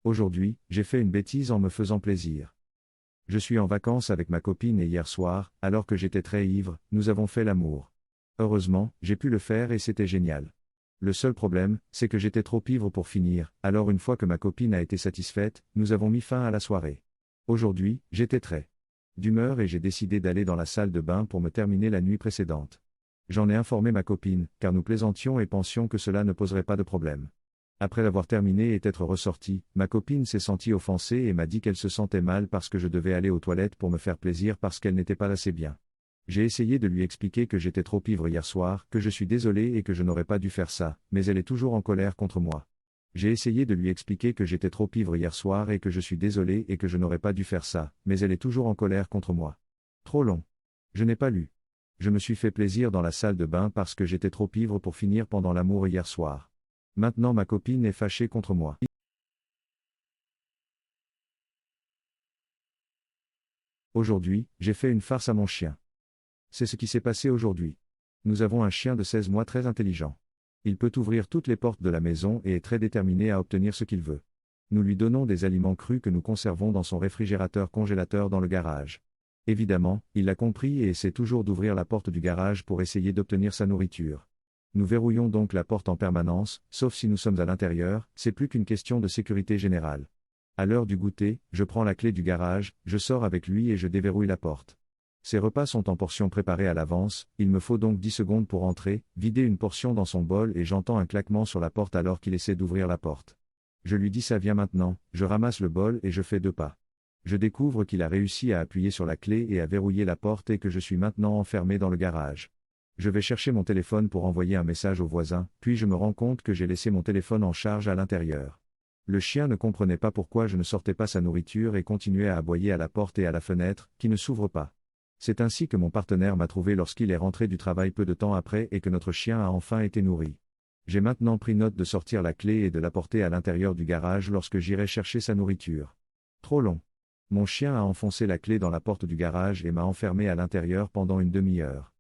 Aujourd'hui, j'ai fait une bêtise en me faisant plaisir. Je suis en vacances avec ma copine et hier soir, alors que j'étais très ivre, nous avons fait l'amour. Heureusement, j'ai pu le faire et c'était génial. Le seul problème, c'est que j'étais trop ivre pour finir, alors une fois que ma copine a été satisfaite, nous avons mis fin à la soirée. Aujourd'hui, j'étais très d'humeur et j'ai décidé d'aller dans la salle de bain pour me terminer la nuit précédente. J'en ai informé ma copine, car nous plaisantions et pensions que cela ne poserait pas de problème. Après l'avoir terminé et être ressorti, ma copine s'est sentie offensée et m'a dit qu'elle se sentait mal parce que je devais aller aux toilettes pour me faire plaisir parce qu'elle n'était pas assez bien. J'ai essayé de lui expliquer que j'étais trop ivre hier soir, que je suis désolé et que je n'aurais pas dû faire ça, mais elle est toujours en colère contre moi. J'ai essayé de lui expliquer que j'étais trop ivre hier soir et que je suis désolé et que je n'aurais pas dû faire ça, mais elle est toujours en colère contre moi. Trop long. Je n'ai pas lu. Je me suis fait plaisir dans la salle de bain parce que j'étais trop ivre pour finir pendant l'amour hier soir. Maintenant ma copine est fâchée contre moi. Aujourd'hui, j'ai fait une farce à mon chien. C'est ce qui s'est passé aujourd'hui. Nous avons un chien de 16 mois très intelligent. Il peut ouvrir toutes les portes de la maison et est très déterminé à obtenir ce qu'il veut. Nous lui donnons des aliments crus que nous conservons dans son réfrigérateur congélateur dans le garage. Évidemment, il l'a compris et essaie toujours d'ouvrir la porte du garage pour essayer d'obtenir sa nourriture. Nous verrouillons donc la porte en permanence, sauf si nous sommes à l'intérieur, c'est plus qu'une question de sécurité générale. À l'heure du goûter, je prends la clé du garage, je sors avec lui et je déverrouille la porte. Ces repas sont en portions préparées à l'avance, il me faut donc 10 secondes pour entrer, vider une portion dans son bol et j'entends un claquement sur la porte alors qu'il essaie d'ouvrir la porte. Je lui dis ça vient maintenant, je ramasse le bol et je fais 2 pas. Je découvre qu'il a réussi à appuyer sur la clé et à verrouiller la porte et que je suis maintenant enfermé dans le garage. Je vais chercher mon téléphone pour envoyer un message au voisin, puis je me rends compte que j'ai laissé mon téléphone en charge à l'intérieur. Le chien ne comprenait pas pourquoi je ne sortais pas sa nourriture et continuait à aboyer à la porte et à la fenêtre, qui ne s'ouvrent pas. C'est ainsi que mon partenaire m'a trouvé lorsqu'il est rentré du travail peu de temps après et que notre chien a enfin été nourri. J'ai maintenant pris note de sortir la clé et de la porter à l'intérieur du garage lorsque j'irai chercher sa nourriture. Trop long. Mon chien a enfoncé la clé dans la porte du garage et m'a enfermé à l'intérieur pendant une demi-heure.